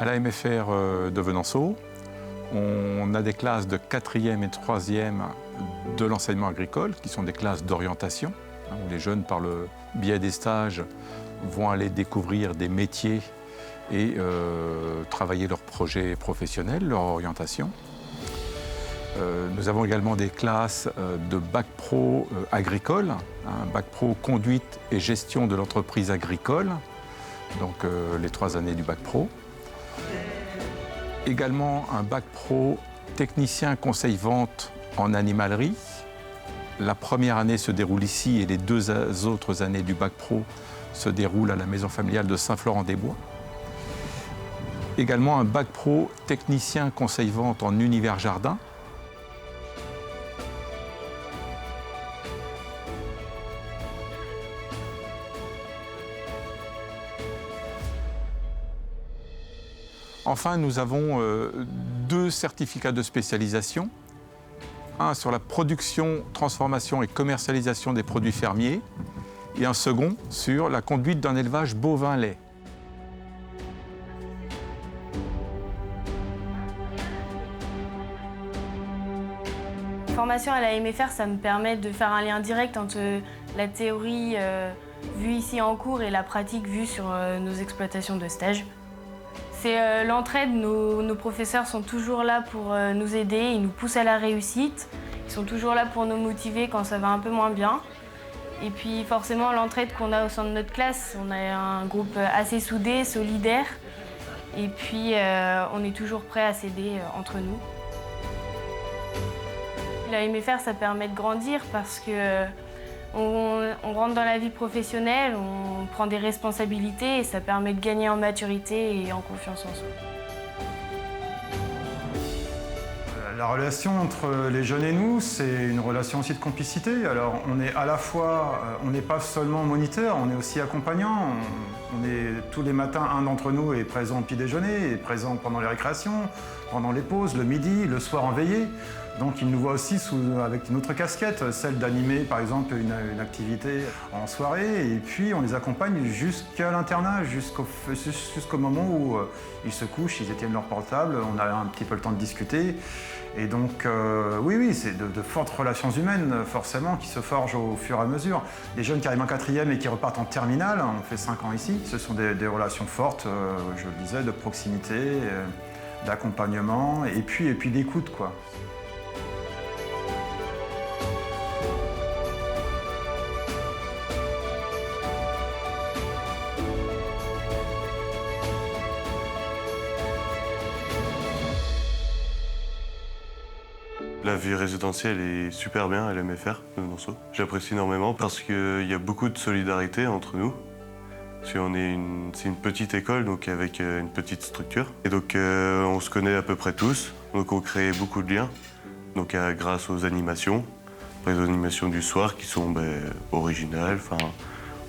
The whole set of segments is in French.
À la MFR de Venanceau, on a des classes de 4e et 3e de l'enseignement agricole, qui sont des classes d'orientation, où les jeunes, par le biais des stages, vont aller découvrir des métiers et travailler leurs projets professionnels, leur orientation. Nous avons également des classes de bac pro agricole, bac pro conduite et gestion de l'entreprise agricole, donc les 3 années du bac pro. Également un bac pro technicien conseil vente en animalerie. La première année se déroule ici et les 2 autres années du bac pro se déroulent à la maison familiale de Saint-Florent-des-Bois. Également un bac pro technicien conseil vente en univers jardin. Enfin, nous avons 2 certificats de spécialisation. Un sur la production, transformation et commercialisation des produits fermiers et un second sur la conduite d'un élevage bovin-lait. La formation à la MFR, ça me permet de faire un lien direct entre la théorie vue ici en cours et la pratique vue sur nos exploitations de stage. C'est l'entraide, nos professeurs sont toujours là pour nous aider, ils nous poussent à la réussite, ils sont toujours là pour nous motiver quand ça va un peu moins bien. Et puis forcément l'entraide qu'on a au sein de notre classe, on a un groupe assez soudé, solidaire, et puis on est toujours prêt à s'aider entre nous. La MFR, ça permet de grandir parce que on rentre dans la vie professionnelle, on prend des responsabilités et ça permet de gagner en maturité et en confiance en soi. La relation entre les jeunes et nous, c'est une relation aussi de complicité. Alors on est à la fois, on n'est pas seulement moniteur, on est aussi accompagnant. On est tous les matins, un d'entre nous est présent au petit déjeuner, est présent pendant les récréations, pendant les pauses, le midi, le soir en veillée. Donc il nous voit aussi avec une autre casquette, celle d'animer par exemple une activité en soirée. Et puis on les accompagne jusqu'à l'internat, jusqu'au moment où ils se couchent, ils éteignent leur portable, on a un petit peu le temps de discuter. Et donc oui, c'est de fortes relations humaines forcément qui se forgent au fur et à mesure. Les jeunes qui arrivent en 4e et qui repartent en terminale, on fait 5 ans ici, ce sont des relations fortes, je le disais, de proximité, d'accompagnement et puis d'écoute, quoi. La vie résidentielle est super bien à l'MFR de Venanceau. J'apprécie énormément parce qu'il y a beaucoup de solidarité entre nous. Parce qu'on c'est une petite école, donc avec une petite structure. Et donc on se connaît à peu près tous, donc on crée beaucoup de liens. Donc grâce aux animations, les animations du soir qui sont originales,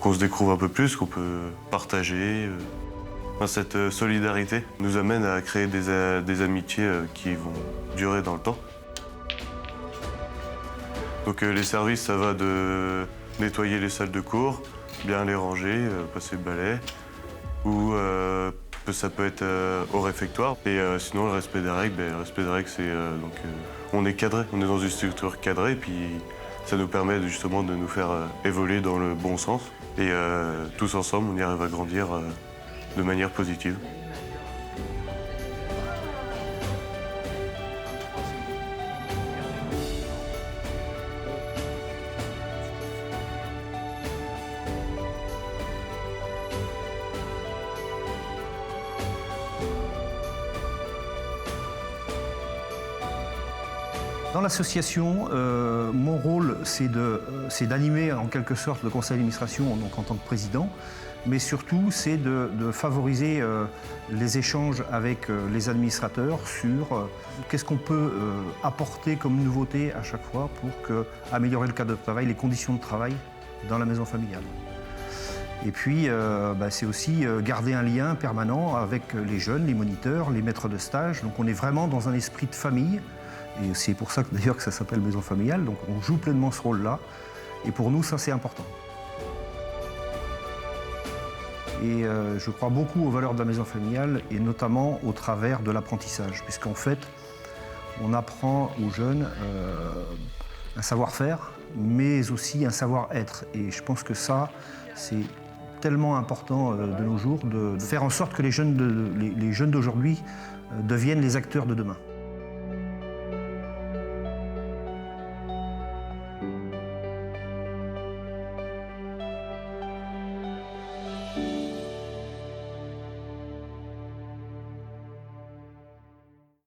qu'on se découvre un peu plus, qu'on peut partager. Cette solidarité nous amène à créer des amitiés qui vont durer dans le temps. Donc les services, ça va de nettoyer les salles de cours, bien les ranger, passer le balai, ou ça peut être au réfectoire. Et sinon, le respect des règles, c'est on est cadré, on est dans une structure cadrée, puis ça nous permet justement de nous faire évoluer dans le bon sens. Et tous ensemble, on y arrive à grandir de manière positive. Dans l'association, mon rôle, c'est d'animer en quelque sorte le conseil d'administration donc en tant que président, mais surtout c'est de favoriser les échanges avec les administrateurs sur qu'est-ce qu'on peut apporter comme nouveauté à chaque fois pour améliorer le cadre de travail, les conditions de travail dans la maison familiale. Et puis, c'est aussi garder un lien permanent avec les jeunes, les moniteurs, les maîtres de stage. Donc on est vraiment dans un esprit de famille. Et c'est pour ça d'ailleurs que ça s'appelle maison familiale, donc on joue pleinement ce rôle-là. Et pour nous, ça c'est important. Et je crois beaucoup aux valeurs de la maison familiale et notamment au travers de l'apprentissage, puisqu'en fait, on apprend aux jeunes un savoir-faire, mais aussi un savoir-être. Et je pense que ça, c'est tellement important de nos jours de faire en sorte que les jeunes d'aujourd'hui deviennent les acteurs de demain.